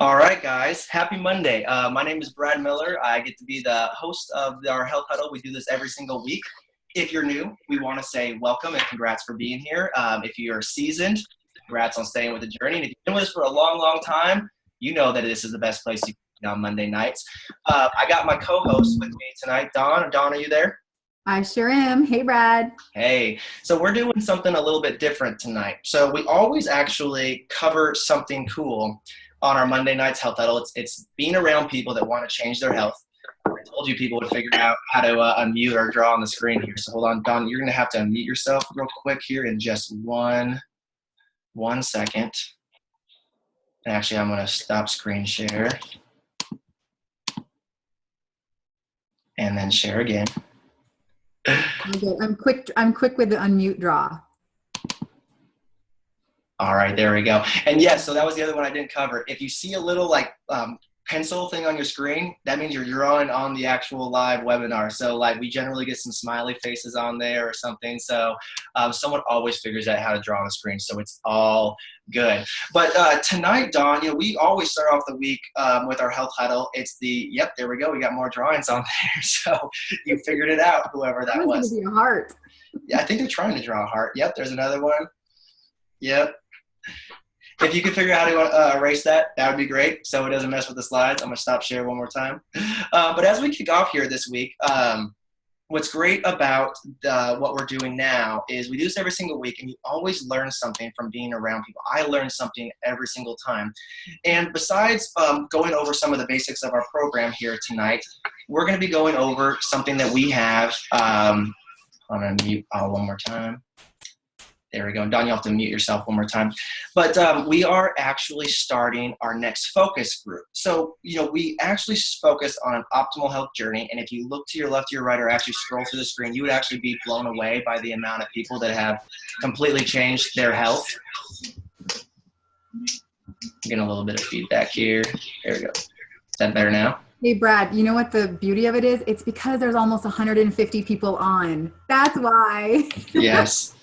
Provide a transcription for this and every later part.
All right, guys. Happy Monday. My name is Brad Miller. I get to be the host of our Health Huddle. We do this every single week. If you're new, we want to say welcome and congrats for being here. If you're seasoned, congrats on staying with the journey. And if you've been with us for a long, long time, you know that this is the best place you can be on Monday nights. I got my co-host with me tonight, Dawn. Dawn, are you there? I sure am. Hey, Brad. Hey, so we're doing something a little bit different tonight. So we always actually cover something cool on our Monday nights health huddle. It's being around people that want to change their health. I told you people would figure out how to unmute or draw on the screen here. So hold on, Don, you're going to have to unmute yourself real quick here in just one second. And actually, I'm going to stop screen share and then share again. Okay, I'm quick with the unmute draw. All right, there we go. And yes, so that was the other one I didn't cover. If you see a little pencil thing on your screen, that means you're drawing on the actual live webinar. So we generally get some smiley faces on there or something. So someone always figures out how to draw on the screen. So it's all good. But tonight, Dawn, we always start off the week with our health huddle. It's there we go. We got more drawings on there. So you figured it out, whoever that was. It's going to be a heart. Yeah, I think they're trying to draw a heart. Yep, there's another one. Yep. If you could figure out how to erase that, that would be great so it doesn't mess with the slides. I'm going to stop share one more time. But as we kick off here this week, what's great about what we're doing now is we do this every single week, and you always learn something from being around people. I learn something every single time. And besides going over some of the basics of our program here tonight, we're going to be going over something that we have. I'm going to mute one more time. There we go. Don, you'll have to mute yourself one more time. But we are actually starting our next focus group. So, we actually focus on an optimal health journey. And if you look to your left, to your right, or actually scroll through the screen, you would actually be blown away by the amount of people that have completely changed their health. I'm getting a little bit of feedback here. There we go. Is that better now? Hey, Brad, you know what the beauty of it is? It's because there's almost 150 people on. That's why. Yes.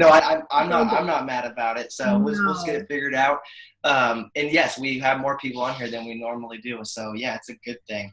No, I'm not mad about it. So we'll just get it figured out. And yes, we have more people on here than we normally do. So yeah, it's a good thing.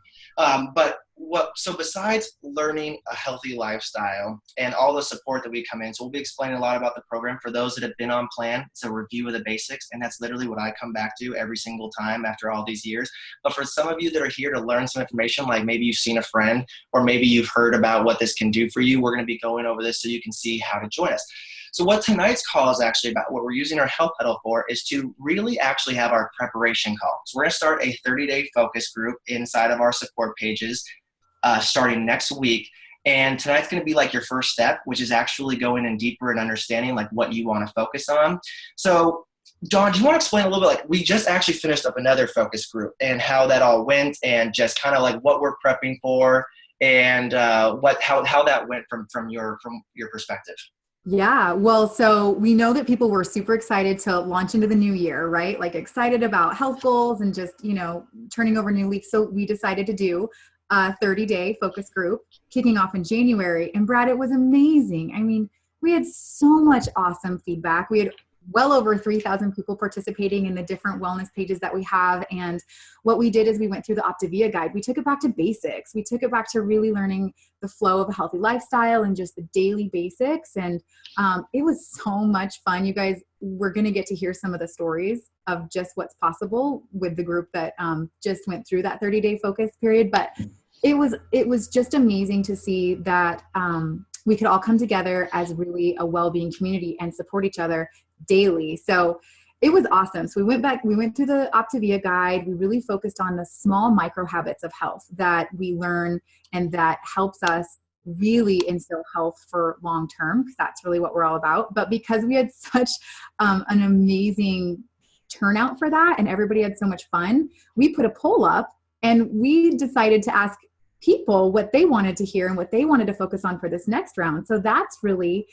So besides learning a healthy lifestyle and all the support that we come in, so we'll be explaining a lot about the program for those that have been on plan. It's a review of the basics, and that's literally what I come back to every single time after all these years. But for some of you that are here to learn some information, like maybe you've seen a friend or maybe you've heard about what this can do for you, we're going to be going over this so you can see how to join us. So what tonight's call is actually about, what we're using our health huddle for, is to really actually have our preparation call. So we're going to start a 30-day focus group inside of our support pages starting next week. And tonight's going to be like your first step, which is actually going in deeper and understanding what you want to focus on. So Dawn, do you want to explain a little bit, we just actually finished up another focus group and how that all went, and just kind of what we're prepping for, and how that went from your perspective. Yeah, well, so we know that people were super excited to launch into the new year, right? Excited about health goals and just, turning over new leaf. So we decided to do a 30-day focus group kicking off in January. And Brad, it was amazing. I mean, we had so much awesome feedback. We had well over 3,000 people participating in the different wellness pages that we have. And what we did is we went through the Optavia guide. We took it back to basics. We took it back to really learning the flow of a healthy lifestyle and just the daily basics. And it was so much fun. You guys, we're going to get to hear some of the stories of just what's possible with the group that just went through that 30-day focus period. But it was just amazing to see that we could all come together as really a well-being community and support each other daily. So it was awesome. So we went through the Optavia guide. We really focused on the small micro habits of health that we learn and that helps us really instill health for long term, because that's really what we're all about. But because we had such an amazing turnout for that and everybody had so much fun, we put a poll up and we decided to ask people what they wanted to hear and what they wanted to focus on for this next round. So that's really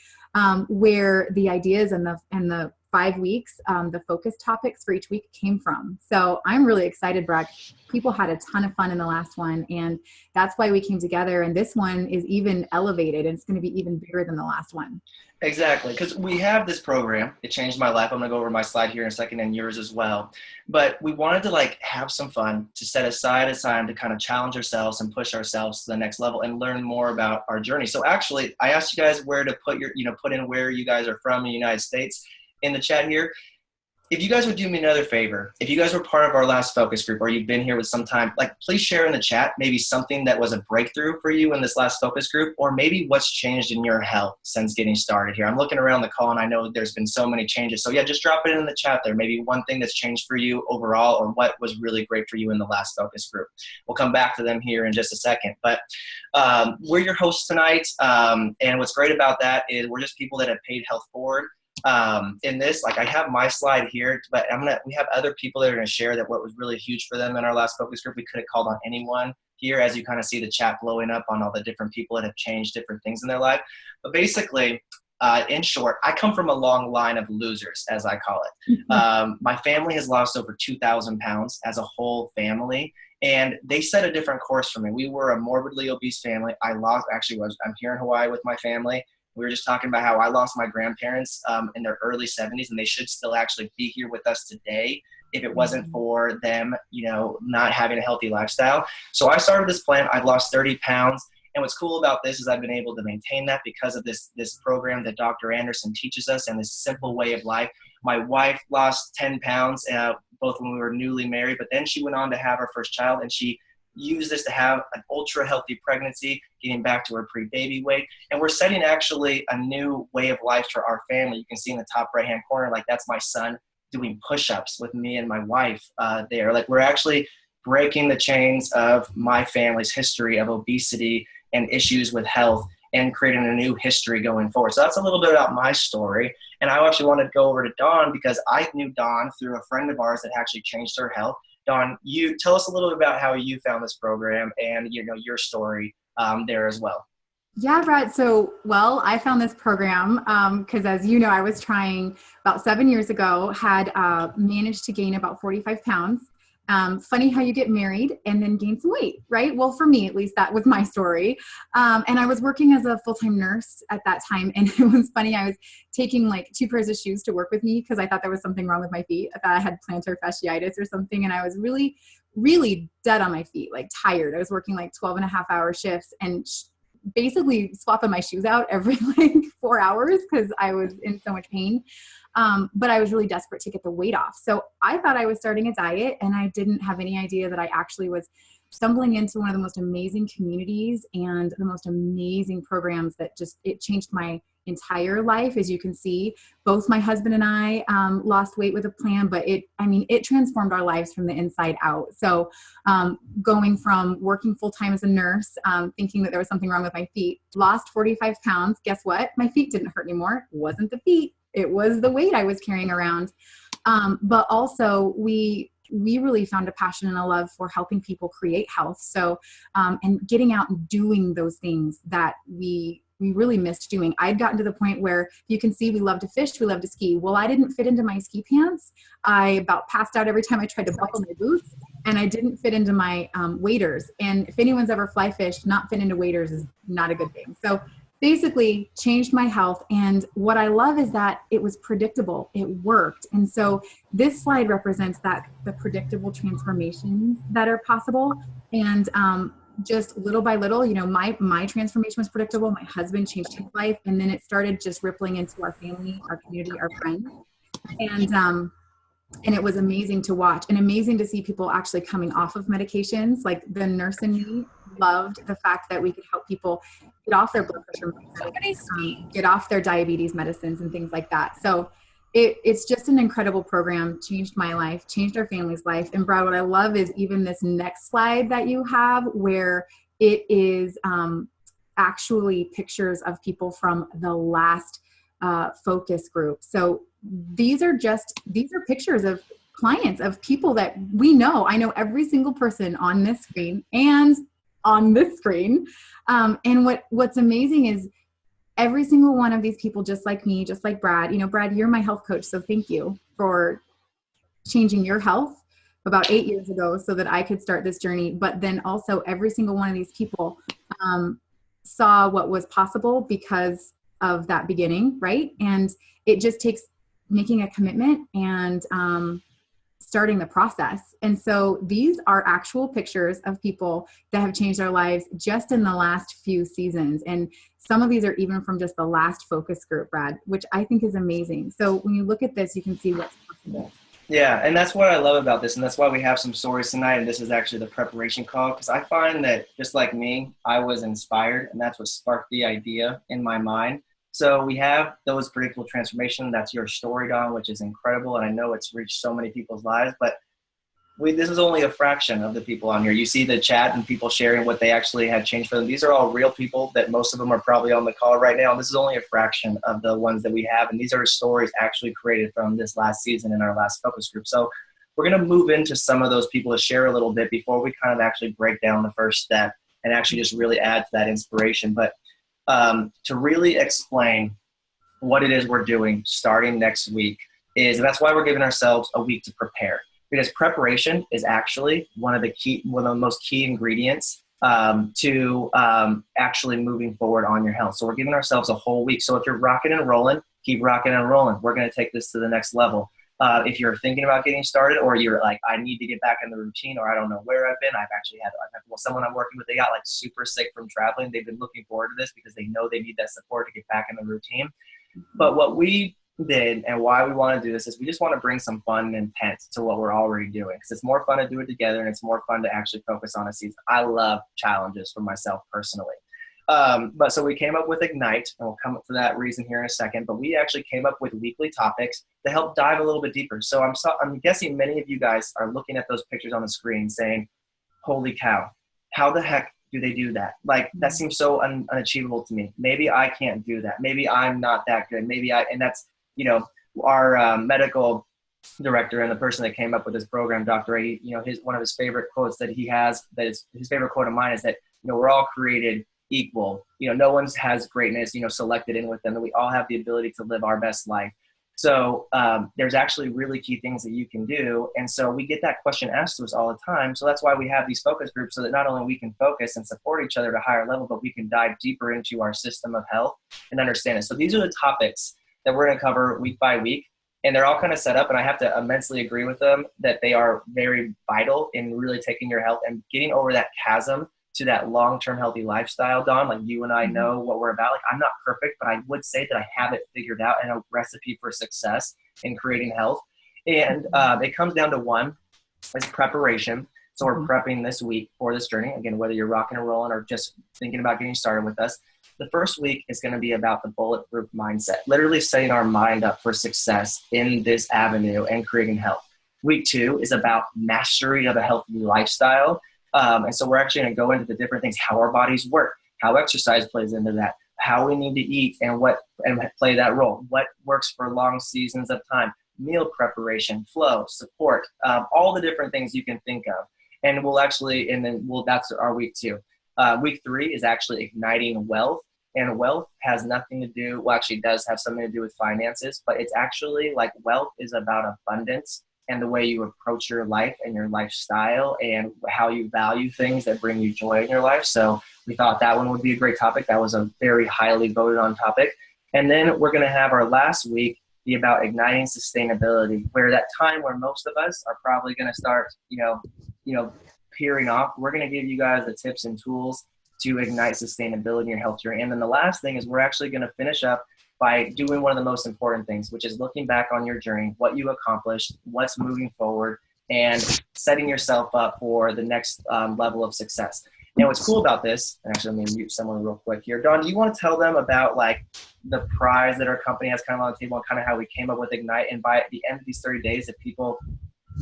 where the ideas and the 5 weeks, the focus topics for each week came from. So I'm really excited, Brad. People had a ton of fun in the last one, and that's why we came together. And this one is even elevated, and it's going to be even bigger than the last one. Exactly, because we have this program. It changed my life. I'm going to go over my slide here in a second and yours as well. But we wanted to like have some fun, to set aside a time to kind of challenge ourselves and push ourselves to the next level and learn more about our journey. So actually, I asked you guys where to put your, put in where you guys are from in the United States in the chat here. If you guys would do me another favor, if you guys were part of our last focus group or you've been here with some time, like please share in the chat maybe something that was a breakthrough for you in this last focus group, or maybe what's changed in your health since getting started here. I'm looking around the call and I know there's been so many changes. So yeah, just drop it in the chat there. Maybe one thing that's changed for you overall, or what was really great for you in the last focus group. We'll come back to them here in just a second. But we're your hosts tonight. And what's great about that is we're just people that have paid health forward. In this, like I have my slide here, but we have other people that are going to share that what was really huge for them in our last focus group. We could have called on anyone here, as you kind of see the chat blowing up on all the different people that have changed different things in their life. But basically, in short, I come from a long line of losers, as I call it. My family has lost over 2,000 pounds as a whole family. And they set a different course for me. We were a morbidly obese family. I'm here in Hawaii with my family. We were just talking about how I lost my grandparents in their early 70s, and they should still actually be here with us today if it wasn't for them, not having a healthy lifestyle. So I started this plan. I've lost 30 pounds. And what's cool about this is I've been able to maintain that because of this program that Dr. Anderson teaches us and this simple way of life. My wife lost 10 pounds, both when we were newly married, but then she went on to have her first child, and she use this to have an ultra healthy pregnancy, getting back to her pre-baby weight. And we're setting actually a new way of life for our family. You can see in the top right-hand corner, like that's my son doing push-ups with me and my wife there. Like we're actually breaking the chains of my family's history of obesity and issues with health and creating a new history going forward. So that's a little bit about my story. And I actually wanted to go over to Dawn because I knew Dawn through a friend of ours that actually changed her health. Dawn, you tell us a little bit about how you found this program and your story there as well. Yeah, Brad. So, I found this program because, as you know, I was trying about 7 years ago, had managed to gain about 45 pounds. Funny how you get married and then gain some weight, right? Well, for me, at least, that was my story. And I was working as a full-time nurse at that time. And it was funny. I was taking like 2 pairs of shoes to work with me because I thought there was something wrong with my feet. I thought I had plantar fasciitis or something. And I was really, really dead on my feet, like tired. I was working like 12.5-hour shifts and basically swapping my shoes out every like 4 hours because I was in so much pain. But I was really desperate to get the weight off. So I thought I was starting a diet, and I didn't have any idea that I actually was stumbling into one of the most amazing communities and the most amazing programs that it changed my entire life. As you can see, both my husband and I lost weight with a plan, but it transformed our lives from the inside out. So going from working full-time as a nurse, thinking that there was something wrong with my feet, lost 45 pounds. Guess what? My feet didn't hurt anymore. It wasn't the feet. It was the weight I was carrying around. But also we really found a passion and a love for helping people create health. So, and getting out and doing those things that we really missed doing. I'd gotten to the point where you can see we love to fish, we love to ski. Well, I didn't fit into my ski pants. I about passed out every time I tried to buckle my boots, and I didn't fit into my waders. And if anyone's ever fly fished, not fit into waders is not a good thing. So basically changed my health. And what I love is that it was predictable. It worked. And so this slide represents the predictable transformations that are possible. And just little by little, my transformation was predictable. My husband changed his life. And then it started just rippling into our family, our community, our friends. And it was amazing to watch and amazing to see people actually coming off of medications. Like the nurse in me loved the fact that we could help people get off their blood pressure medicines, get off their diabetes medicines and things like that. So it's just an incredible program, changed my life, changed our family's life. And Brad, what I love is even this next slide that you have where it is actually pictures of people from the last focus group. So these are pictures of clients, of people that we know. I know every single person on this screen and on this screen. And what's amazing is every single one of these people, just like me, just like Brad, Brad, you're my health coach. So thank you for changing your health about 8 years ago so that I could start this journey. But then also every single one of these people saw what was possible because of that beginning, right? And it just takes making a commitment and starting the process. And so these are actual pictures of people that have changed their lives just in the last few seasons. And some of these are even from just the last focus group, Brad, which I think is amazing. So when you look at this, you can see what's possible. Yeah, and that's what I love about this, and that's why we have some stories tonight, and this is actually the preparation call, because I find that just like me, I was inspired, and that's what sparked the idea in my mind. So we have those predictable transformation. That's your story, Don, which is incredible, and I know it's reached so many people's lives, but this is only a fraction of the people on here. You see the chat and people sharing what they actually had changed for them. These are all real people that most of them are probably on the call right now. This is only a fraction of the ones that we have. And these are stories actually created from this last season in our last focus group. So we're going to move into some of those people to share a little bit before we kind of actually break down the first step and actually just really add to that inspiration. But to really explain what it is we're doing starting next week and that's why we're giving ourselves a week to prepare. Because preparation is actually one of the most key ingredients to actually moving forward on your health. So we're giving ourselves a whole week. So if you're rocking and rolling, keep rocking and rolling. We're going to take this to the next level. If you're thinking about getting started, or you're like, I need to get back in the routine, or I don't know where I've been. I've someone I'm working with, they got like super sick from traveling. They've been looking forward to this because they know they need that support to get back in the routine. But what we did and why we want to do this is we just want to bring some fun and intent to what we're already doing, because it's more fun to do it together and it's more fun to actually focus on a season. I love challenges for myself personally. But so we came up with Ignite, and we'll come up for that reason here in a second, but we actually came up with weekly topics to help dive a little bit deeper. So I'm guessing many of you guys are looking at those pictures on the screen saying, holy cow, how the heck do they do that? Like, that seems so unachievable to me. Maybe I can't do that. Maybe I'm not that good. And that's, our medical director and the person that came up with this program, Dr. A, one of his favorite quotes that he has, that is his favorite quote of mine, is that, we're all created equal. No one has greatness, selected in with them, and we all have the ability to live our best life. So there's actually really key things that you can do. And so we get that question asked to us all the time. So that's why we have these focus groups, so that not only we can focus and support each other at a higher level, but we can dive deeper into our system of health and understand it. So these are the topics that we're going to cover week by week. And they're all kind of set up, and I have to immensely agree with them that they are very vital in really taking your health and getting over that chasm to that long-term healthy lifestyle, Dawn. Like, you and I know what we're about. Like, I'm not perfect, but I would say that I have it figured out and a recipe for success in creating health. And it comes down to one, is preparation. So we're prepping this week for this journey. Again, whether you're rocking and rolling or just thinking about getting started with us. The first week is going to be about the bulletproof mindset, literally setting our mind up for success in this avenue and creating health. Week 2 is about mastery of a healthy lifestyle. And so we're actually going to go into the different things, how our bodies work, how exercise plays into that, how we need to eat and play that role, what works for long seasons of time, meal preparation, flow, support, all the different things you can think of. And that's our week 2. Week 3 is actually igniting wealth, and wealth has nothing to do, well, actually does have something to do with finances, but it's actually like wealth is about abundance and the way you approach your life and your lifestyle and how you value things that bring you joy in your life. So we thought that one would be a great topic. That was a very highly voted on topic. And then we're going to have our last week be about igniting sustainability, where that time where most of us are probably going to start, peering off. We're going to give you guys the tips and tools to ignite sustainability in your health journey. And then the last thing is we're actually going to finish up by doing one of the most important things, which is looking back on your journey, what you accomplished, what's moving forward, and setting yourself up for the next level of success. And what's cool about this, and actually let me mute someone real quick here. Dawn, do you want to tell them about like the prize that our company has kind of on the table and kind of how we came up with Ignite? And by the end of these 30 days, if people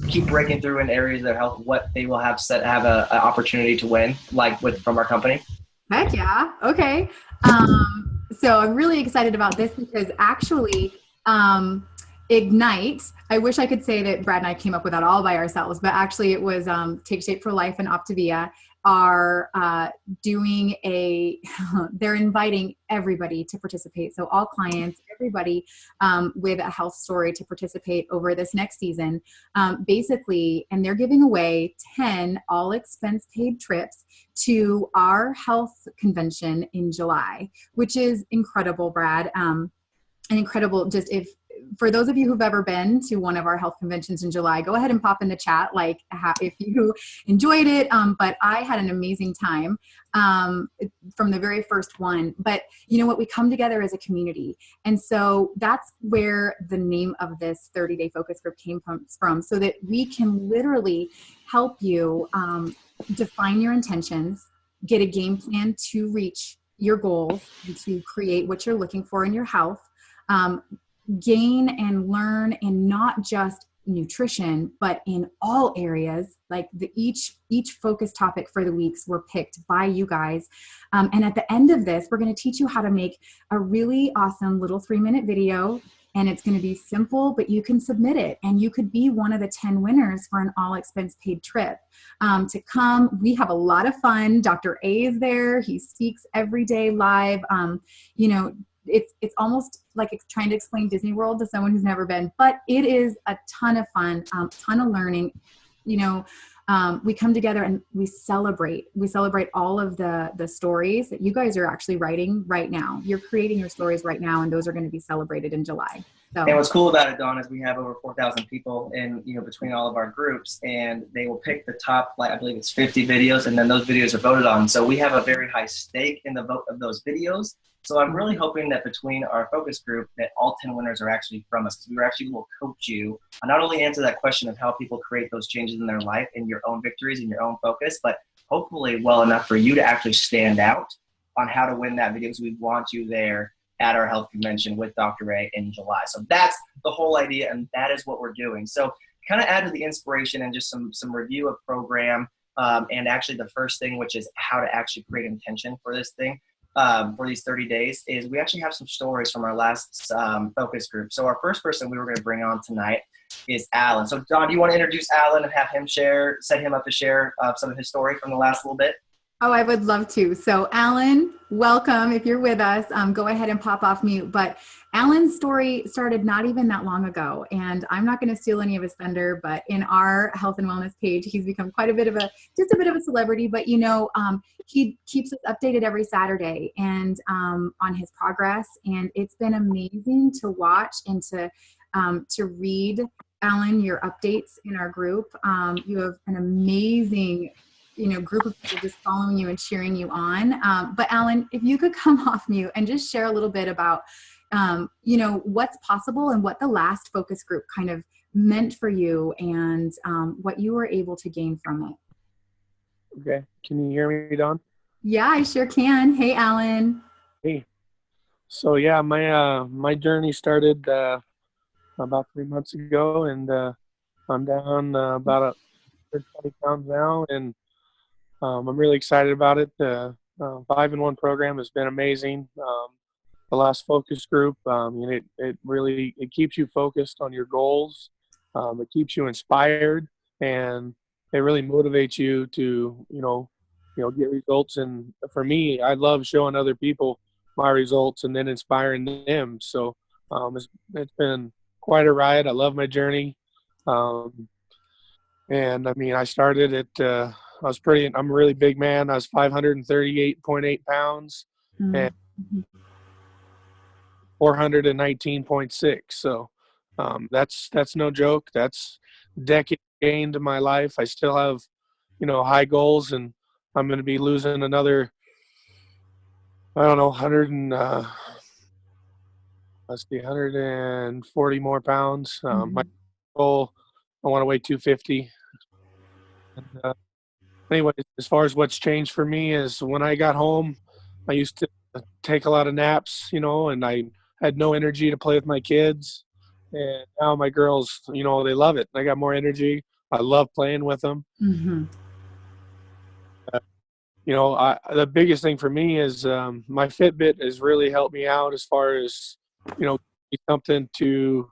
keep breaking through in areas of their health, what they will have an opportunity to win, from our company? Heck yeah. Okay. So I'm really excited about this because actually, Ignite, I wish I could say that Brad and I came up with that all by ourselves, but actually it was Take Shape for Life and Optavia. are doing they're inviting everybody to participate. So all clients, everybody with a health story to participate over this next season, basically, and they're giving away 10 all expense paid trips to our health convention in July, which is incredible, Brad. And incredible. Just if for those of you who've ever been to one of our health conventions in July, go ahead and pop in the chat like if you enjoyed it. But I had an amazing time from the very first one. But you know what? We come together as a community. And so that's where the name of this 30-day focus group came from, so that we can literally help you define your intentions, get a game plan to reach your goals, and to create what you're looking for in your health. Gain and learn in not just nutrition, but in all areas. Like each focus topic for the weeks were picked by you guys. And at the end of this, we're going to teach you how to make a really awesome little 3-minute video. And it's going to be simple, but you can submit it. And you could be one of the 10 winners for an all expense paid trip to come. We have a lot of fun. Dr. A is there. He speaks every day live. It's almost like it's trying to explain Disney World to someone who's never been, but it is a ton of fun, ton of learning. We come together and we celebrate all of the stories that you guys are actually writing right now. You're creating your stories right now, and those are going to be celebrated in July. So. And what's cool about it, Dawn, is we have over 4,000 people in, between all of our groups, and they will pick the top, I believe it's 50 videos, and then those videos are voted on. So we have a very high stake in the vote of those videos. So I'm really hoping that between our focus group that all 10 winners are actually from us, because we will coach you on not only answer that question of how people create those changes in their life and your own victories and your own focus, but hopefully well enough for you to actually stand out on how to win that video, because we want you there at our health convention with Dr. Ray in July. So that's the whole idea, and that is what we're doing. So kind of add to the inspiration and just some review of program, and actually the first thing, which is how to actually create intention for this thing. For these 30 days is we actually have some stories from our last focus group. So our first person we were going to bring on tonight is Alan. So Don, do you want to introduce Alan and have him set him up to share some of his story from the last little bit? Oh, I would love to. So Alan, welcome. If you're with us, go ahead and pop off mute. But Alan's story started not even that long ago, and I'm not going to steal any of his thunder, but in our health and wellness page, he's become quite a bit of a celebrity, but he keeps us updated every Saturday and on his progress. And it's been amazing to watch and to read, Alan, your updates in our group. You have an amazing group of people just following you and cheering you on. But Alan, if you could come off mute and just share a little bit about, what's possible and what the last focus group kind of meant for you, and what you were able to gain from it. Okay. Can you hear me, Dawn? Yeah, I sure can. Hey, Alan. Hey. So yeah, my journey started about 3 months ago, and I'm down about 20 pounds now, and I'm really excited about it. The 5-in-1 program has been amazing. The last focus group, it really keeps you focused on your goals. It keeps you inspired, and it really motivates you to get results. And for me, I love showing other people my results and then inspiring them. So it's been quite a ride. I love my journey. And I mean, I started at I'm a really big man. I was 538.8 pounds and 419.6. So that's no joke. That's a decade gained in my life. I still have, high goals, and I'm going to be losing another, 140 more pounds. My goal, I want to weigh 250. And, anyway, as far as what's changed for me is when I got home, I used to take a lot of naps, and I had no energy to play with my kids. And now my girls, they love it. I got more energy. I love playing with them. Mm-hmm. The biggest thing for me is my Fitbit has really helped me out as far as, something to,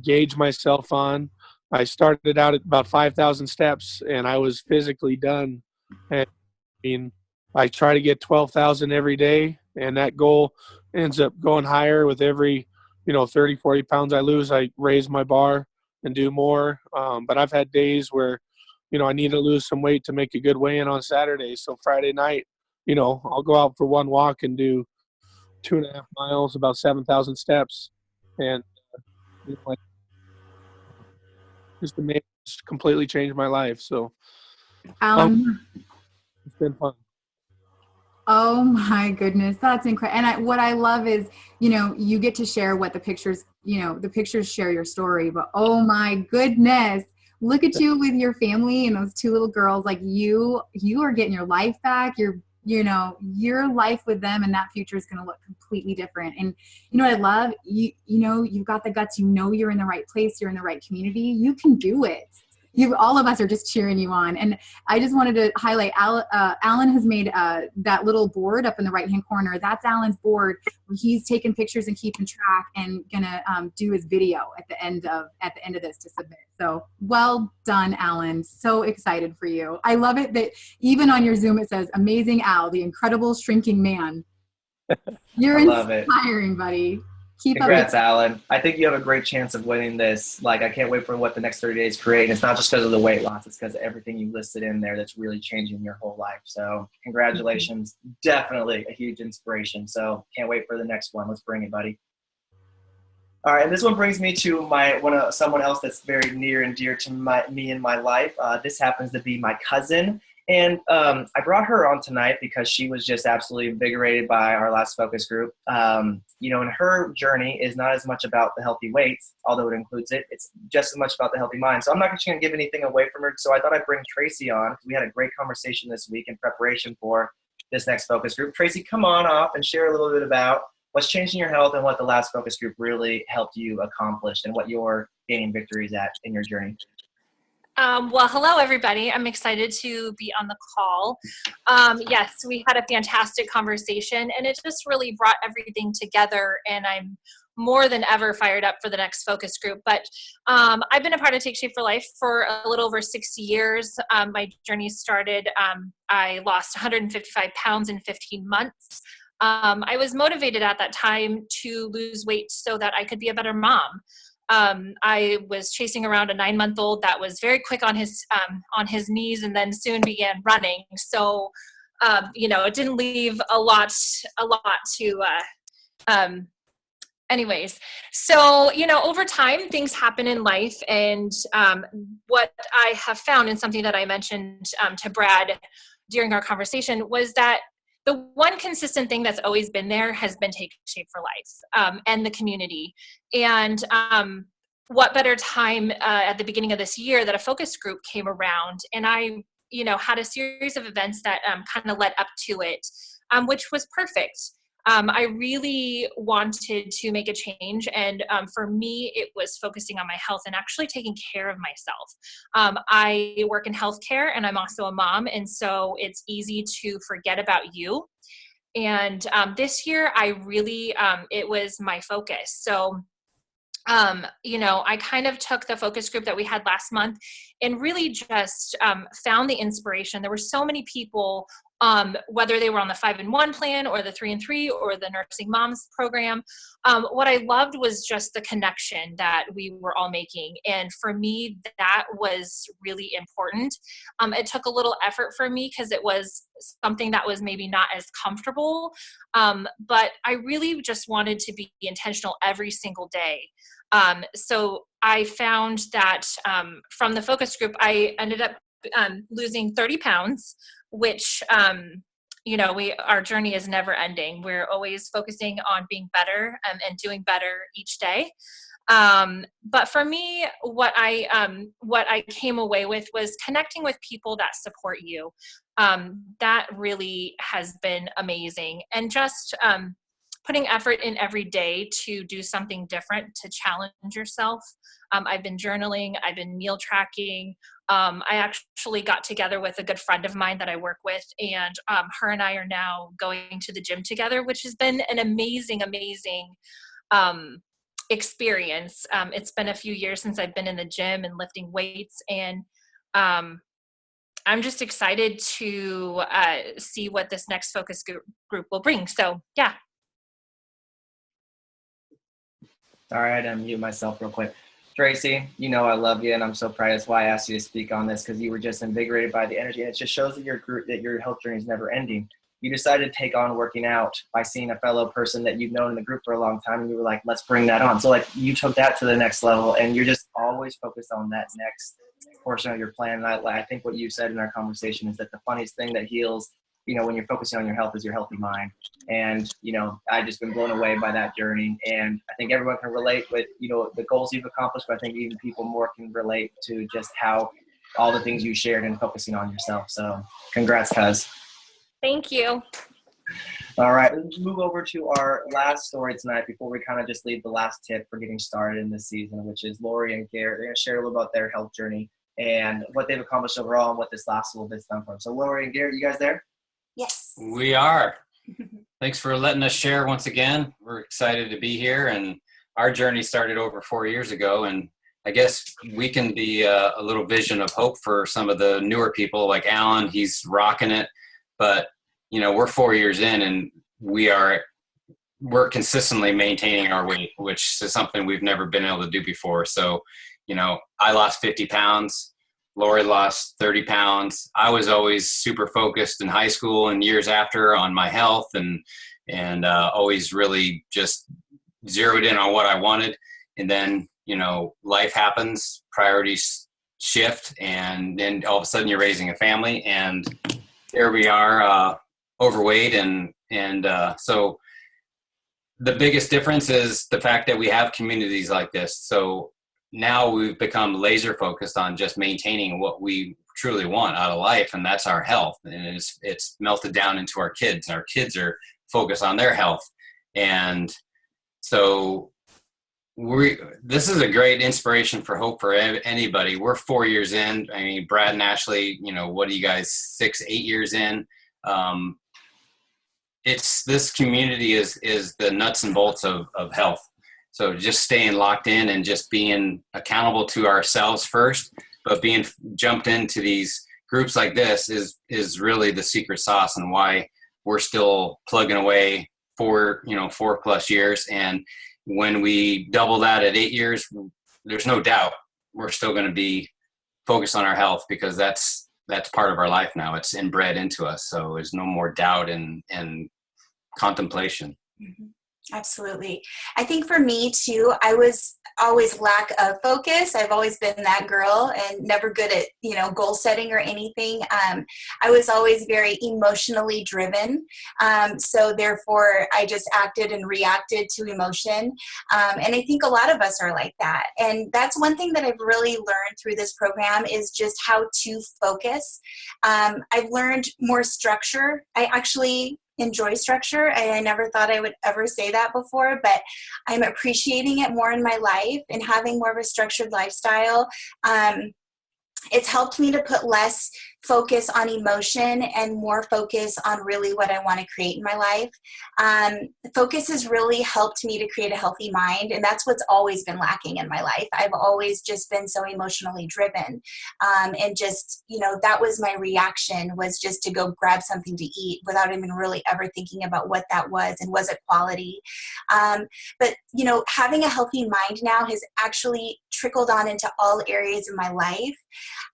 gauge myself on. I started out at about 5,000 steps, and I was physically done. And I mean, I try to get 12,000 every day, and that goal ends up going higher with every, 30, 40 pounds I lose. I raise my bar and do more. But I've had days where, I need to lose some weight to make a good weigh-in on Saturday. So Friday night, I'll go out for one walk and do 2.5 miles, about 7,000 steps, and like just completely changed my life. So Alan, it's been fun. oh my goodness, that's incredible. And what I love is, you get to share what the pictures, the pictures share your story, but oh my goodness, look at you with your family and those two little girls. Like you are getting your life back. Your life with them, and that future is going to look completely different. And what I love, you've got the guts, you're in the right place. You're in the right community. You can do it. All of us are just cheering you on. And I just wanted to highlight, Alan has made that little board up in the right-hand corner. That's Alan's board. He's taking pictures and keeping track, and gonna do his video at the end of this to submit. So well done, Alan. So excited for you. I love it that even on your Zoom it says, "Amazing Al, the incredible shrinking man." You're inspiring, buddy. Congrats, Alan. I think you have a great chance of winning this. Like, I can't wait for what the next 30 days create. And it's not just because of the weight loss. It's because of everything you listed in there that's really changing your whole life. So congratulations. Definitely a huge inspiration. So can't wait for the next one. Let's bring it, buddy. All right, and this one brings me to someone else that's very near and dear to me in my life. This happens to be my cousin. And I brought her on tonight because she was just absolutely invigorated by our last focus group. And her journey is not as much about the healthy weights, although it includes it. It's just as much about the healthy mind. So I'm not going to give anything away from her. So I thought I'd bring Tracy on, because we had a great conversation this week in preparation for this next focus group. Tracy, come on off and share a little bit about what's changing your health and what the last focus group really helped you accomplish, and what you're gaining victories at in your journey. Well, hello, everybody. I'm excited to be on the call. Yes, we had a fantastic conversation, and it just really brought everything together, and I'm more than ever fired up for the next focus group. But I've been a part of Take Shape for Life for a little over 6 years. My journey started, I lost 155 pounds in 15 months. I was motivated at that time to lose weight so that I could be a better mom. I was chasing around a 9-month-old that was very quick on his knees, and then soon began running. So, it didn't leave a lot to, anyways. So, over time things happen in life. And, what I have found, and something that I mentioned, to Brad during our conversation, was that the one consistent thing that's always been there has been Take Shape for Life, and the community. And what better time at the beginning of this year that a focus group came around, and I, had a series of events that kind of led up to it, which was perfect. I really wanted to make a change, and for me, it was focusing on my health and actually taking care of myself. I work in healthcare, and I'm also a mom, and so it's easy to forget about you. And this year, I really, it was my focus. So, I kind of took the focus group that we had last month and really just found the inspiration. There were so many people, whether they were on the 5-in-1 plan or the 3-in-3 or the nursing moms program. What I loved was just the connection that we were all making. And for me, that was really important. It took a little effort for me because it was something that was maybe not as comfortable. But I really just wanted to be intentional every single day. So I found that from the focus group, I ended up losing 30 pounds, which, our journey is never ending. We're always focusing on being better and doing better each day. But for me, what I came away with was connecting with people that support you. That really has been amazing. And just putting effort in every day to do something different, to challenge yourself. I've been journaling, I've been meal tracking. I actually got together with a good friend of mine that I work with, and her and I are now going to the gym together, which has been an amazing, amazing experience. It's been a few years since I've been in the gym and lifting weights, and I'm just excited to see what this next focus group will bring. So yeah. All right, I'm mute myself real quick. Tracy, you know I love you, and I'm so proud. That's why I asked you to speak on this, because you were just invigorated by the energy, and it just shows that your health journey is never ending. You decided to take on working out by seeing a fellow person that you've known in the group for a long time, and you were like, let's bring that on. So like you took that to the next level, and you're just always focused on that next portion of your plan. And I think what you said in our conversation is that the funniest thing that heals, when you're focusing on your health, is your healthy mind. And, I've just been blown away by that journey. And I think everyone can relate with, the goals you've accomplished, but I think even people more can relate to just how all the things you shared and focusing on yourself. So congrats, cuz. Thank you. All right, let's move over to our last story tonight before we kind of just leave the last tip for getting started in this season, which is Lori and Garrett. They're going to share a little about their health journey and what they've accomplished overall and what this last little bit's done for them. So Lori and Garrett, you guys there? Yes. We are. Thanks for letting us share once again. We're excited to be here, and our journey started over 4 years ago, and I guess we can be a little vision of hope for some of the newer people like Alan. He's rocking it, but we're 4 years in, and we're consistently maintaining our weight, which is something we've never been able to do before. So, I lost 50 pounds. Lori lost 30 pounds. I was always super focused in high school and years after on my health and always really just zeroed in on what I wanted. And then, life happens, priorities shift, and then all of a sudden you're raising a family, and here we are, overweight. And so the biggest difference is the fact that we have communities like this. So now we've become laser focused on just maintaining what we truly want out of life, and that's our health. And it's melted down into our kids, and our kids are focused on their health. And so this is a great inspiration for hope for anybody. We're 4 years in. I mean, Brad and Ashley, what are you guys, 6, 8 years in? This community is the nuts and bolts of health. So just staying locked in and just being accountable to ourselves first, but being jumped into these groups like this is really the secret sauce, and why we're still plugging away for 4+ years. And when we double that at 8 years, there's no doubt we're still going to be focused on our health, because that's part of our life now. It's inbred into us. So there's no more doubt and contemplation. Mm-hmm. Absolutely. I think for me too, I was always lack of focus. I've always been that girl and never good at, goal setting or anything. I was always very emotionally driven. So therefore I just acted and reacted to emotion. And I think a lot of us are like that. And that's one thing that I've really learned through this program, is just how to focus. I've learned more structure. I actually enjoy structure. I never thought I would ever say that before, but I'm appreciating it more in my life and having more of a structured lifestyle. It's helped me to put less focus on emotion and more focus on really what I want to create in my life. Focus has really helped me to create a healthy mind, and that's what's always been lacking in my life. I've always just been so emotionally driven, and just, that was my reaction, was just to go grab something to eat without even really ever thinking about what that was and was it quality. But, having a healthy mind now has actually trickled on into all areas of my life.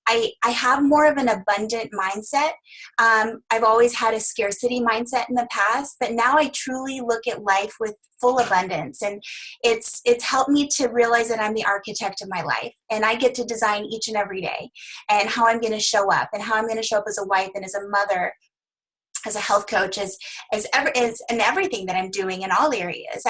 I have more of an abundant mindset. I've always had a scarcity mindset in the past, but now I truly look at life with full abundance. And it's helped me to realize that I'm the architect of my life, and I get to design each and every day, and how I'm going to show up, and how I'm going to show up as a wife and as a mother, as a health coach, as in everything that I'm doing in all areas.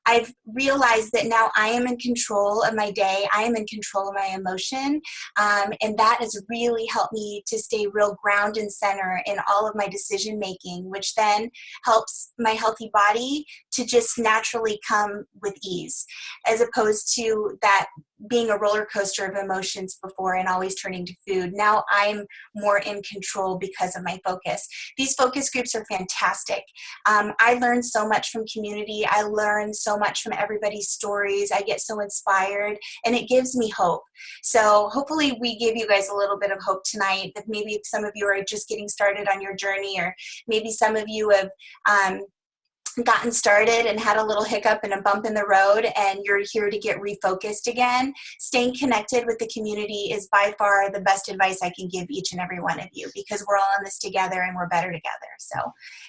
I've realized that now I am in control of my day. I am in control of my emotion. And that has really helped me to stay real ground and center in all of my decision making, which then helps my healthy body to just naturally come with ease, as opposed to that being a roller coaster of emotions before and always turning to food. Now I'm more in control because of my focus. These focus groups are fantastic. I learn so much from community. I learn so much from everybody's stories. I get so inspired, and it gives me hope. So hopefully we give you guys a little bit of hope tonight, that maybe if some of you are just getting started on your journey, or maybe some of you have gotten started and had a little hiccup and a bump in the road, and you're here to get refocused again. Staying connected with the community is by far the best advice I can give each and every one of you, because we're all in this together and we're better together. So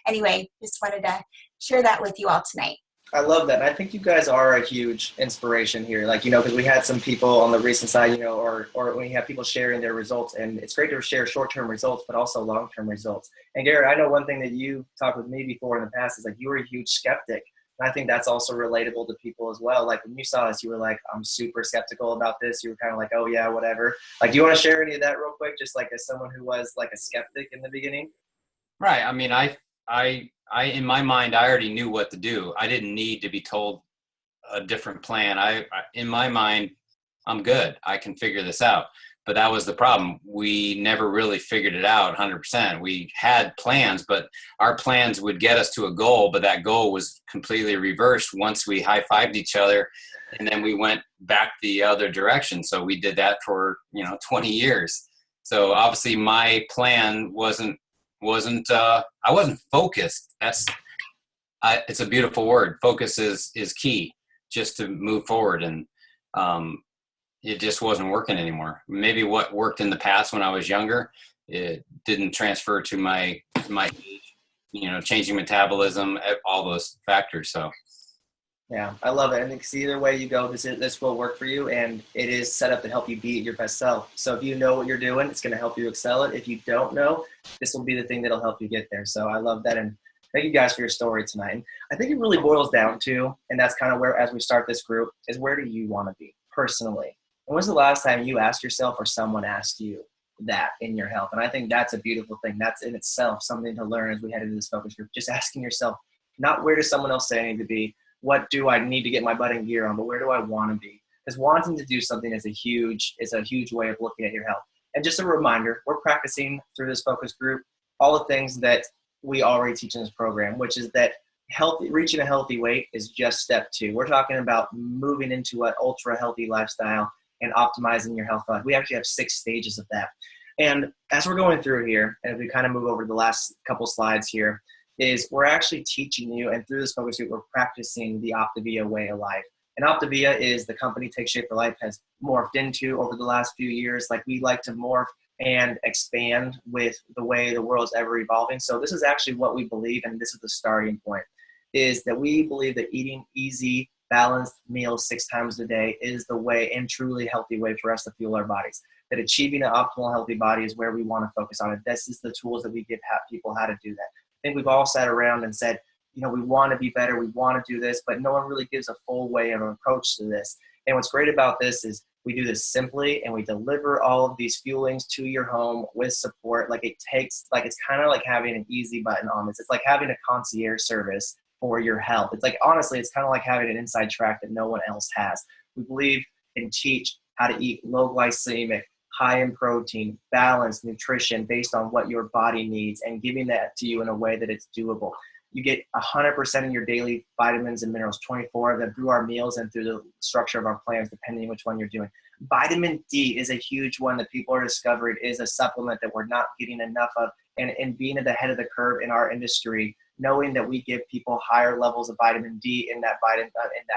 anyway, just wanted to share that with you all tonight. I love that. And I think you guys are a huge inspiration here. Like, because we had some people on the recent side, or when you have people sharing their results, and it's great to share short-term results, but also long-term results. And Garrett, I know one thing that you talked with me before in the past is like, you were a huge skeptic. And I think that's also relatable to people as well. Like when you saw this, you were like, I'm super skeptical about this. You were kind of like, oh yeah, whatever. Like, do you want to share any of that real quick? Just like as someone who was like a skeptic in the beginning? Right. I mean, I in my mind, I already knew what to do. I didn't need to be told a different plan. In my mind, I'm good. I can figure this out. But that was the problem. We never really figured it out 100%. We had plans, but our plans would get us to a goal, but that goal was completely reversed once we high-fived each other, and then we went back the other direction. So we did that for, 20 years. So obviously my plan I wasn't focused. It's a beautiful word. Focus is key just to move forward. And it just wasn't working anymore. Maybe what worked in the past when I was younger, it didn't transfer to my age, changing metabolism, all those factors. So. Yeah, I love it. And it's either way you go, this will work for you, and it is set up to help you be your best self. So if you know what you're doing, it's going to help you excel it. If you don't know, this will be the thing that'll help you get there. So I love that, and thank you guys for your story tonight. And I think it really boils down to, and that's kind of where, as we start this group, is where do you want to be personally? When was the last time you asked yourself or someone asked you that in your health? And I think that's a beautiful thing. That's in itself something to learn as we head into this focus group. Just asking yourself, not where does someone else say I need to be, what do I need to get my butt in gear on, but where do I want to be? Because wanting to do something is a huge way of looking at your health. And just a reminder, we're practicing through this focus group all the things that we already teach in this program, which is that reaching a healthy weight is just step 2. We're talking about moving into an ultra healthy lifestyle and optimizing your health. We actually have 6 stages of that. And as we're going through here, and we kind of move over to the last couple slides here, is we're actually teaching you, and through this focus group, we're practicing the Optavia way of life. And Optavia is the company Take Shape for Life has morphed into over the last few years. Like, we like to morph and expand with the way the world's ever evolving. So this is actually what we believe, and this is the starting point, is that we believe that eating easy, balanced meals 6 times a day is the way, and truly healthy way for us to fuel our bodies. That achieving an optimal healthy body is where we want to focus on it. This is the tools that we give people how to do that. I think we've all sat around and said, we want to be better, we want to do this, but no one really gives a full way of an approach to this. And what's great about this is we do this simply, and we deliver all of these fuelings to your home with support. It's kind of like having an easy button on this. It's like having a concierge service for your health. It's like, honestly, it's kind of like having an inside track that no one else has. We believe and teach how to eat low glycemic, high in protein, balanced nutrition based on what your body needs, and giving that to you in a way that it's doable. You get 100% of your daily vitamins and minerals, 24 of them, through our meals and through the structure of our plans, depending on which one you're doing. Vitamin D is a huge one that people are discovering is a supplement that we're not getting enough of. And being at the head of the curve in our industry, knowing that we give people higher levels of vitamin D in that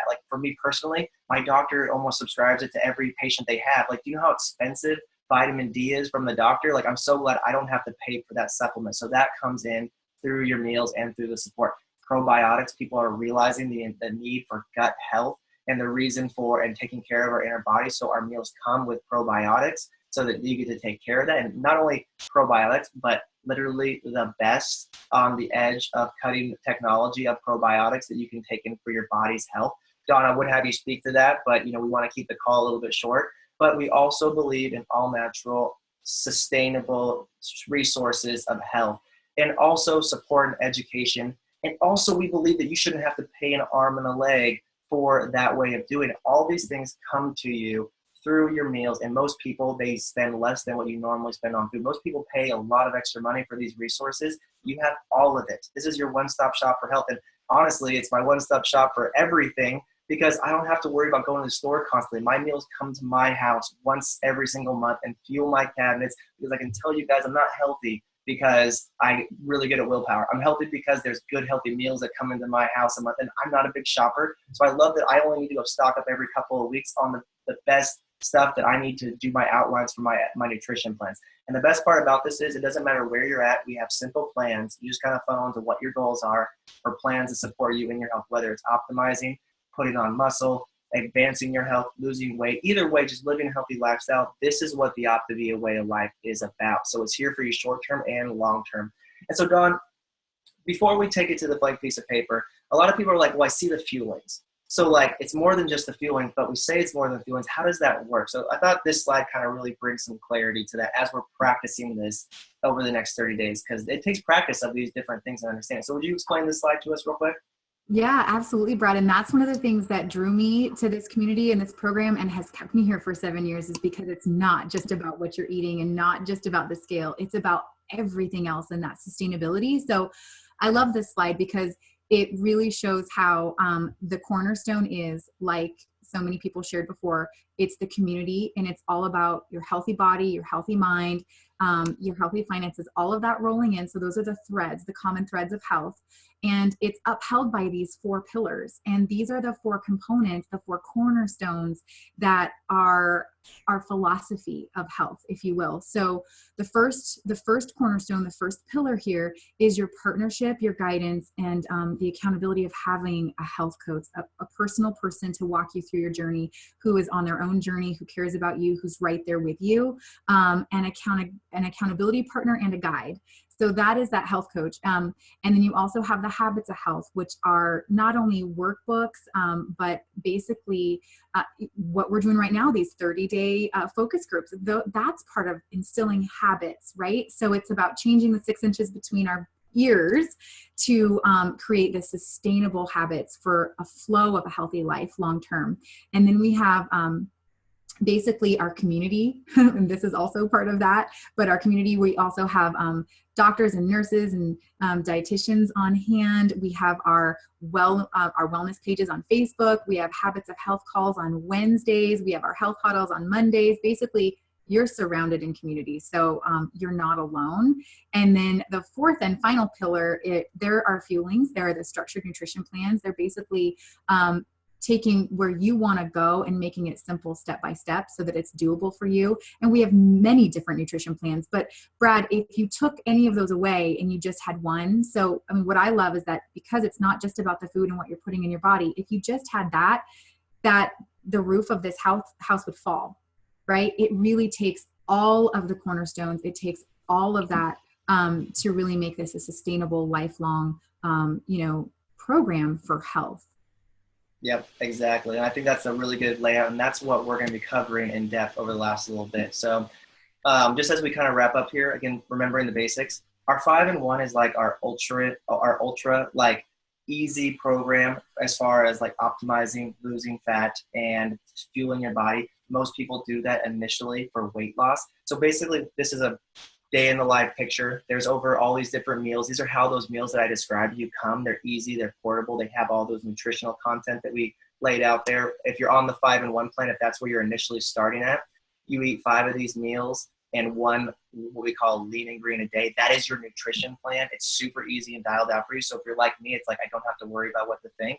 like, for me personally, my doctor almost subscribes it to every patient they have. Like, do you know how expensive vitamin D is from the doctor? Like, I'm so glad I don't have to pay for that supplement. So that comes in through your meals and through the support. Probiotics, people are realizing the need for gut health and the reason for and taking care of our inner body. So our meals come with probiotics so that you get to take care of that. And not only probiotics, but literally the best on the edge of cutting technology of probiotics that you can take in for your body's health. Don, I would have you speak to that, but we want to keep the call a little bit short. But we also believe in all natural, sustainable resources of health, and also support and education And also we believe that you shouldn't have to pay an arm and a leg for that way of doing it. All these things come to you through your meals, and most people, they spend less than what you normally spend on food. Most people pay a lot of extra money for these resources. You have all of it. This is your one-stop shop for health, and honestly, it's my one-stop shop for everything, because I don't have to worry about going to the store constantly. My meals come to my house once every single month and fuel my cabinets, because I can tell you guys I'm not healthy because I'm really good at willpower. I'm healthy because there's good, healthy meals that come into my house a month, and I'm not a big shopper. So I love that I only need to go stock up every couple of weeks on the best stuff that I need to do my outlines for my nutrition plans. And the best part about this is it doesn't matter where you're at. We have simple plans. You just kind of follow into what your goals are, or plans to support you in your health, whether it's optimizing, putting on muscle, advancing your health, losing weight. Either way, just living a healthy lifestyle. This is what the Optavia way of life is about. So it's here for you short-term and long-term. And so, Dawn, before we take it to the blank piece of paper, a lot of people are like, well, I see the fuelings. So like, it's more than just the fuelings, but we say it's more than the fuelings. How does that work? So I thought this slide kind of really brings some clarity to that as we're practicing this over the next 30 days, because it takes practice of these different things and understanding. So would you explain this slide to us real quick? Yeah, absolutely, Brad. And that's one of the things that drew me to this community and this program and has kept me here for 7 years, is because it's not just about what you're eating and not just about the scale. It's about everything else and that sustainability. So I love this slide because it really shows how the cornerstone is, like so many people shared before, it's the community, and it's all about your healthy body, your healthy mind, your healthy finances, all of that rolling in. So those are the threads, the common threads of health. And it's upheld by these 4 pillars. And these are the 4 components, the 4 cornerstones that are our philosophy of health, if you will. So the first cornerstone, the first pillar here is your partnership, your guidance, and the accountability of having a health coach, a personal person to walk you through your journey, who is on their own journey, who cares about you, who's right there with you, an accountability partner and a guide. So that is that health coach. And then you also have the habits of health, which are not only workbooks, but basically what we're doing right now, these 30-day focus groups. That's part of instilling habits, right? So it's about changing the 6 inches between our ears to create the sustainable habits for a flow of a healthy life long term. And then we have basically our community, and this is also part of that, but our community, we also have doctors and nurses and dietitians on hand. We have our wellness pages on Facebook. We have Habits of Health calls on Wednesdays. We have our health huddles on Mondays. Basically, you're surrounded in community, so you're not alone. And then the 4th and final pillar, there are fuelings. There are the structured nutrition plans. They're basically taking where you want to go and making it simple step by step so that it's doable for you. And we have many different nutrition plans. But Brad, if you took any of those away and you just had one, so I mean, what I love is that because it's not just about the food and what you're putting in your body, if you just had that the roof of this house would fall, right? It really takes all of the cornerstones. It takes all of that to really make this a sustainable, lifelong, program for health. Yep, exactly. And I think that's a really good layout, and that's what we're going to be covering in depth over the last little bit. So just as we kind of wrap up here, again, remembering the basics, our 5 and 1 is like our ultra like easy program as far as like optimizing, losing fat, and fueling your body. Most people do that initially for weight loss. So basically, this is a day in the life picture. There's over all these different meals. These are how those meals that I described to you come. They're easy, they're portable, they have all those nutritional content that we laid out there. If you're on the 5 and 1 plan, if that's where you're initially starting at, you eat 5 of these meals and 1 what we call lean and green a day. That is your nutrition plan. It's super easy and dialed out for you. So if you're like me, it's like I don't have to worry about what to think.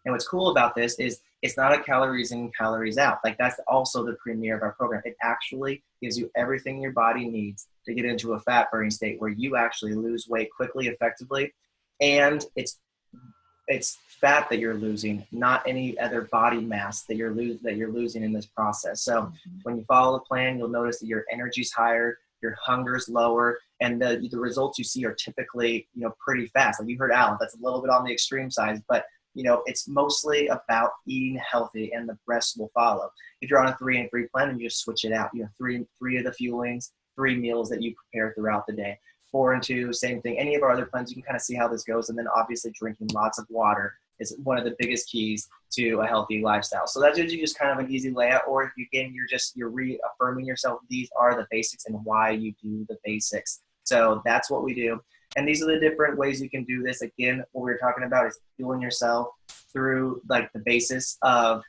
And what's cool about this is it's not a calories in, calories out. Like that's also the premiere of our program. It actually gives you everything your body needs to get into a fat burning state where you actually lose weight quickly, effectively. And it's fat that you're losing, not any other body mass that you're losing in this process. So when you follow the plan, you'll notice that your energy's higher, your hunger's lower, and the results you see are typically, pretty fast. Like you heard Alan, that's a little bit on the extreme side, but it's mostly about eating healthy, and the rest will follow. If you're on a 3 and 3 plan, then you just switch it out. You have three of the fuelings, 3 meals that you prepare throughout the day. 4 and 2, same thing. Any of our other plans, you can kind of see how this goes. And then obviously drinking lots of water is one of the biggest keys to a healthy lifestyle. So that gives you just kind of an easy layout. Or if again, you're reaffirming yourself, these are the basics and why you do the basics. So that's what we do. And these are the different ways you can do this. Again, what we were talking about is fueling yourself through like the basis of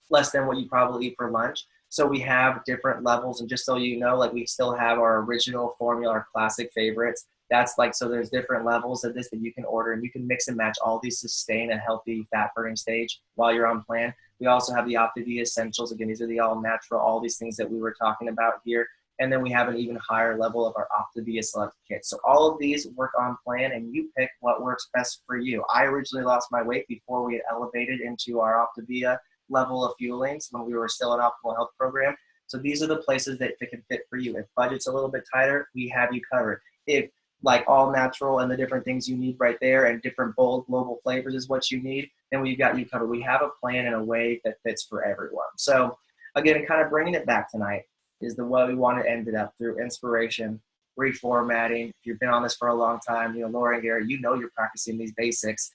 less than what you probably eat for lunch. So we have different levels, and just so you know, like we still have our original formula, our classic favorites. That's like, so there's different levels of this that you can order, and you can mix and match all these to sustain a healthy fat burning stage while you're on plan. We also have the OptiV Essentials. Again, these are the all natural, all these things that we were talking about here. And then we have an even higher level of our OptiV Select Kit. So all of these work on plan, and you pick what works best for you. I originally lost my weight before we had elevated into our OptiVia level of fuelings when we were still an optimal health program. So these are the places that can fit for you. If budget's a little bit tighter, we have you covered. If like all natural and the different things you need right there and different bold global flavors is what you need, then we've got you covered. We have a plan in a way that fits for everyone. So again, kind of bringing it back tonight is the way we want to end it up, through inspiration, reformatting. If you've been on this for a long time, Laura and Gary, you're practicing these basics,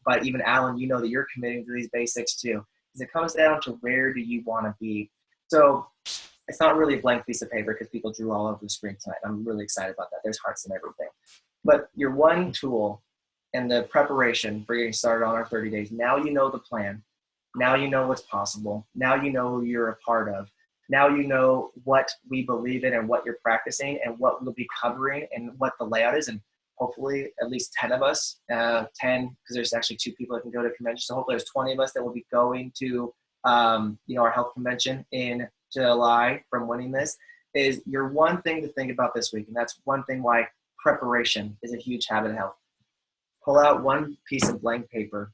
but even Alan, that you're committing to these basics too. It comes down to where do you want to be. So it's not really a blank piece of paper because people drew all over the screen tonight. I'm really excited about that. There's hearts and everything. But your one tool and the preparation for getting started on our 30 days, now you know the plan. Now you know what's possible. Now you know who you're a part of. Now you know what we believe in and what you're practicing and what we'll be covering and what the layout is. And hopefully at least 10 of us, 10, because there's actually 2 people that can go to convention. So hopefully there's 20 of us that will be going to, our health convention in July from winning this. Is your one thing to think about this week. And that's one thing why preparation is a huge habit of health. Pull out one piece of blank paper,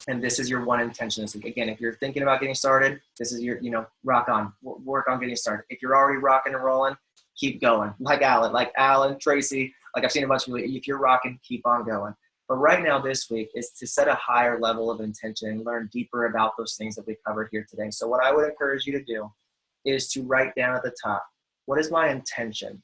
and this is your one intention this week. Again, if you're thinking about getting started, this is your, rock on, work on getting started. If you're already rocking and rolling, keep going. Like Alan, Tracy, like I've seen a bunch of people, if you're rocking, keep on going. But right now this week is to set a higher level of intention and learn deeper about those things that we covered here today. So what I would encourage you to do is to write down at the top, what is my intention?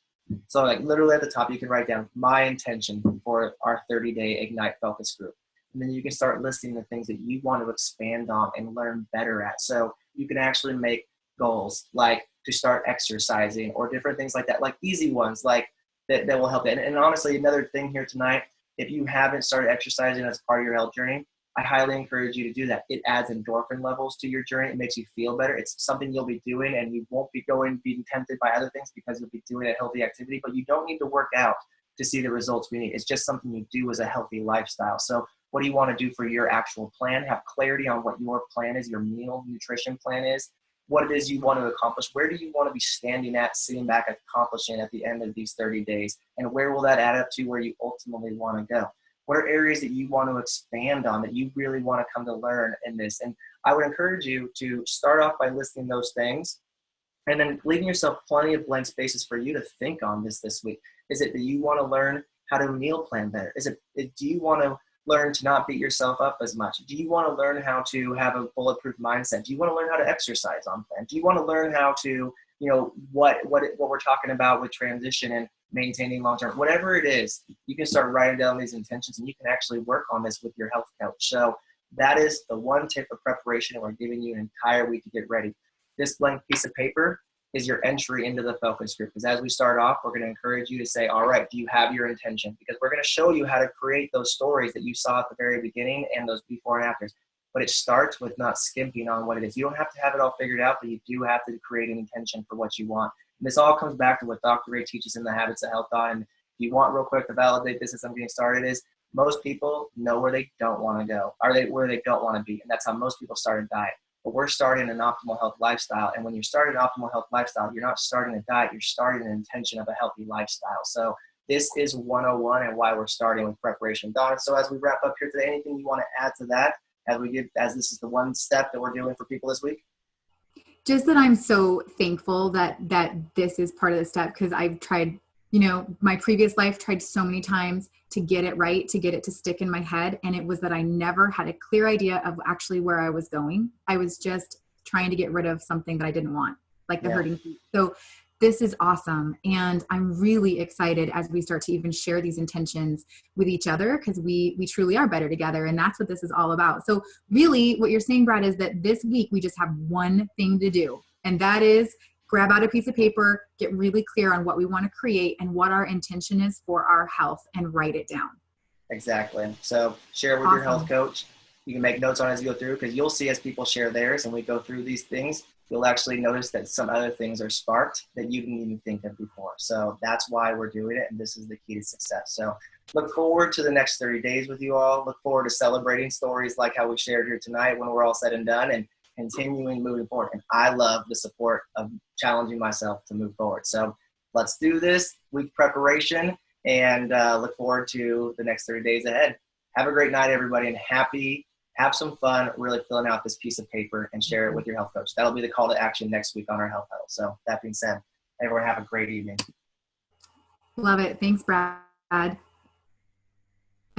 So like literally at the top, you can write down my intention for our 30-day Ignite Focus Group. And then you can start listing the things that you want to expand on and learn better at. So you can actually make goals like to start exercising or different things like that, like easy ones like that will help. And honestly, another thing here tonight, if you haven't started exercising as part of your health journey, I highly encourage you to do that. It adds endorphin levels to your journey. It makes you feel better. It's something you'll be doing, and you won't be being tempted by other things because you'll be doing a healthy activity, but you don't need to work out to see the results we need. It's just something you do as a healthy lifestyle. So what do you want to do for your actual plan? Have clarity on what your plan is, your meal nutrition plan is, what it is you want to accomplish. Where do you want to be standing at, sitting back, accomplishing at the end of these 30 days? And where will that add up to where you ultimately want to go? What are areas that you want to expand on that you really want to come to learn in this? And I would encourage you to start off by listing those things and then leaving yourself plenty of blank spaces for you to think on this week. Is it that you want to learn how to meal plan better? Do you want to learn to not beat yourself up as much? Do you want to learn how to have a bulletproof mindset? Do you want to learn how to exercise on plan? Do you want to learn how to, what we're talking about with transition and maintaining long-term, whatever it is, you can start writing down these intentions and you can actually work on this with your health coach. So that is the one tip of preparation, and we're giving you an entire week to get ready. This blank piece of paper is your entry into the focus group. Because as we start off, we're going to encourage you to say, all right, do you have your intention? Because we're going to show you how to create those stories that you saw at the very beginning and those before and afters. But it starts with not skimping on what it is. You don't have to have it all figured out, but you do have to create an intention for what you want. And this all comes back to what Dr. Ray teaches in the Habits of Health Thought. And if you want real quick to validate this as I'm getting started, is most people know where they don't want to go, where they don't want to be. And that's how most people start a diet. But we're starting an optimal health lifestyle. And when you're starting an optimal health lifestyle, you're not starting a diet, you're starting an intention of a healthy lifestyle. So this is 101 and why we're starting with preparation. Donna, so as we wrap up here today, anything you want to add to that as this is the one step that we're doing for people this week? Just that I'm so thankful that this is part of the step, because I've tried, my previous life tried so many times to get it right, to get it to stick in my head. And it was that I never had a clear idea of actually where I was going. I was just trying to get rid of something that I didn't want, like the hurting feet. So this is awesome. And I'm really excited as we start to even share these intentions with each other, because we truly are better together. And that's what this is all about. So really what you're saying, Brad, is that this week we just have one thing to do. And that is grab out a piece of paper, get really clear on what we want to create and what our intention is for our health, and write it down. Exactly. So share with your health coach. You can make notes on it as you go through, because you'll see as people share theirs and we go through these things, you'll actually notice that some other things are sparked that you didn't even think of before. So that's why we're doing it, and this is the key to success. So look forward to the next 30 days with you all. Look forward to celebrating stories like how we shared here tonight when we're all said and done, and continuing moving forward. And I love the support of challenging myself to move forward. So let's do this week preparation, and look forward to the next 30 days ahead. Have a great night, everybody, and have some fun really filling out this piece of paper and share it with your health coach. That'll be the call to action next week on our health huddle. So that being said, everyone have a great evening. Love it. Thanks, Brad. I've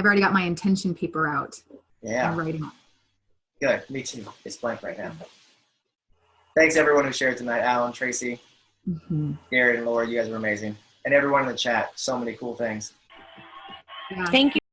already got my intention paper out. Yeah. I'm writing. Good. Me too. It's blank right now. Thanks, everyone who shared tonight. Alan, Tracy, Gary, and Laura, you guys were amazing. And everyone in the chat, so many cool things. Yeah. Thank you.